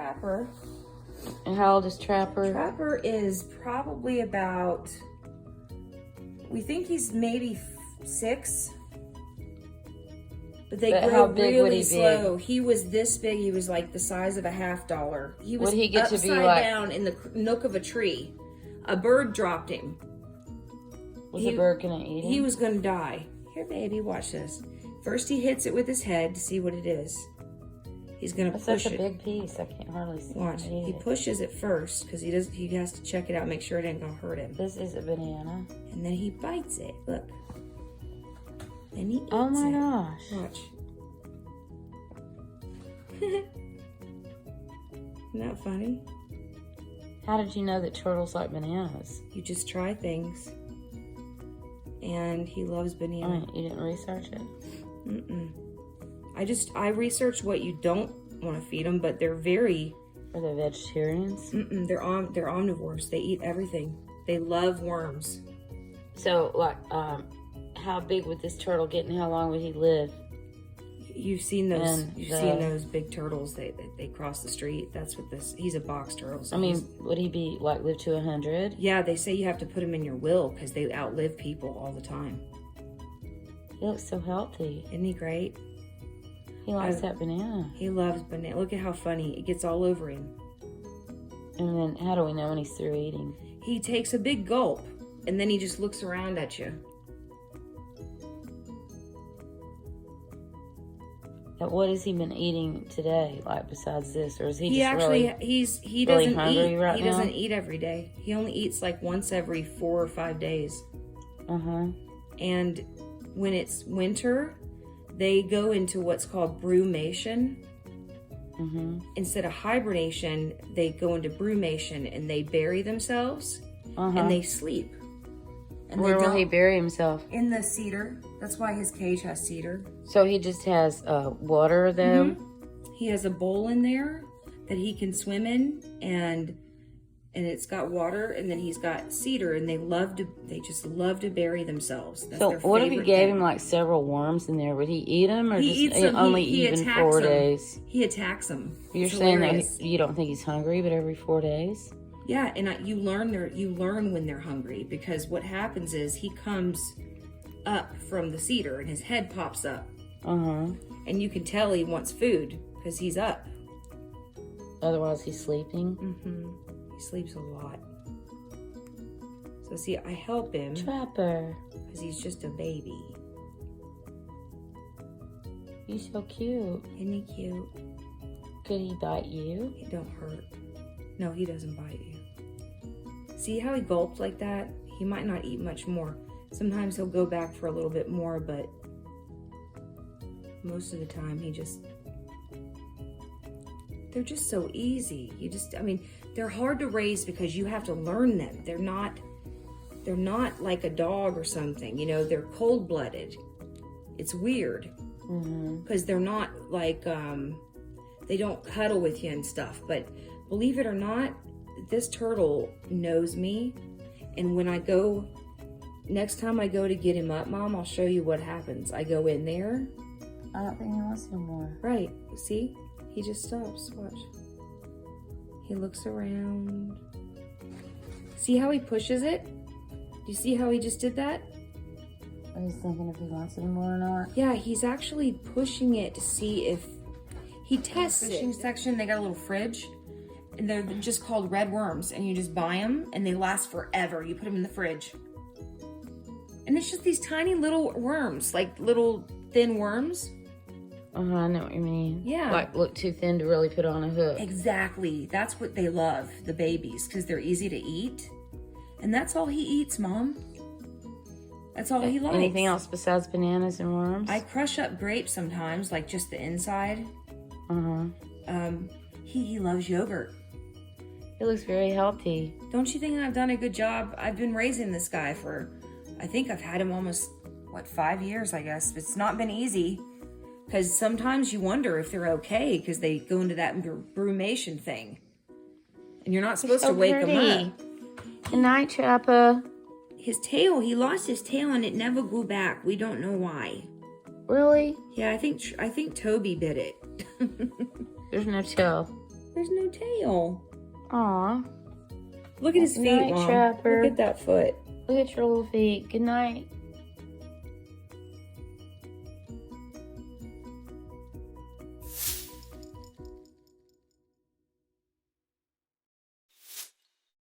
Trapper. And how old is Trapper? Trapper is probably about, we think he's maybe 6. But they But grow how big would really he be? slow. He was this big. He was like the size of a $50. He was Would he get to upside be like- down in the nook of a tree. A bird dropped him. Was the bird gonna eat him? He was gonna die. Here, baby, watch this. First, he hits it with his head to see what it is. He's gonna That's push such a it. big piece. I can't hardly see Watch. him eat He it. pushes it first because he does. He has to check it out, make sure it ain't gonna hurt him. This is a banana. And then he bites it. Look. And he eats Oh my it. gosh. Watch. Isn't that funny? How did you know that turtles like bananas? You just try things. And he loves I banana. mean, you didn't research it? Mm-mm. I researched what you don't want to feed them, but they're very, Are they vegetarians? they're omnivores. They eat everything. They love worms. So, like, how big would this turtle get and how long would he live? You've seen those. And You've seen those big turtles. They cross the street. That's what this. He's a box turtle. So I mean, he's- would he be, like, live to 100? yeah. They say you have to put him in your will because they outlive people all the time. He looks so healthy. Isn't he great? He likes that banana. He loves banana. Look at how funny it gets all over him. And then how do we know when he's through eating? He takes a big gulp and then he just looks around at you. But what has he been eating today, like, besides this? Or is he He just actually really... he really doesn't hungry eat. right He now? doesn't eat every day. He only eats like once every 4 or 5 days. Uh-huh. And when it's winter, they go into what's called brumation. Mm-hmm. Instead of hibernation, they go into brumation and they bury themselves Uh-huh. and they sleep. And Where they will he don't- bury himself? In the cedar. That's why his cage has cedar. So he just has water, though? Mm-hmm. He has a bowl in there that he can swim in, and it's got water, and then he's got cedar, and they just love to bury themselves. That's So their what if we favorite gave thing. him, like, several worms in there? Would he eat them, or He just eats them. only He even attacks 4 them. days? He attacks them. You're It's saying hilarious. that you don't think he's hungry, but every 4 days? Yeah, and you learn when they're hungry, because what happens is he comes up from the cedar and his head pops up, Uh-huh. and you can tell he wants food because he's up. Otherwise, he's sleeping. He sleeps a lot. So see, I help him Trapper, because he's just a baby. he's so cute. Isn't he cute? Could he bite you? He don't hurt. No, he doesn't bite you. See how he gulped like that? He might not eat much more. Sometimes he'll go back for a little bit more, but most of the time they're just so easy. They're hard to raise because you have to learn them. They're not like a dog or something, they're cold-blooded. It's weird because they're not like, they don't cuddle with you and stuff, but believe it or not, this turtle knows me, and next time I go to get him up, Mom, I'll show you what happens. I go in there. I don't think he wants no more. Right, see? He just stops, watch. He looks around. See how he pushes it? Do you see how he just did that? He's thinking if he wants any more or not. Yeah, he's actually pushing it to see if he tests it. In the fishing section, they got a little fridge, and they're just called red worms, and you just buy them, and they last forever. You put them in the fridge. And it's just these tiny little worms, like little thin worms. Uh-huh, I know what you mean. Yeah. Like, look too thin to really put on a hook. Exactly. That's what they love, the babies, because they're easy to eat. And that's all he eats, Mom. That's all he likes. Anything else besides bananas and worms? I crush up grapes sometimes, like just the inside. Uh-huh. He loves yogurt. He looks very healthy. Don't you think I've done a good job? I've been raising this guy for, I think I've had him almost, 5 years, I guess. It's not been easy. Because sometimes you wonder if they're okay because they go into that brumation thing. And you're not supposed to wake them up. Good night, Trapper. His tail, he lost his tail and it never grew back. We don't know why. Really? Yeah, I think Toby bit it. There's no tail. There's no tail. Aw. Look at his feet, Night, Mom. Trapper. Look at that foot. Look at your little feet. Good night.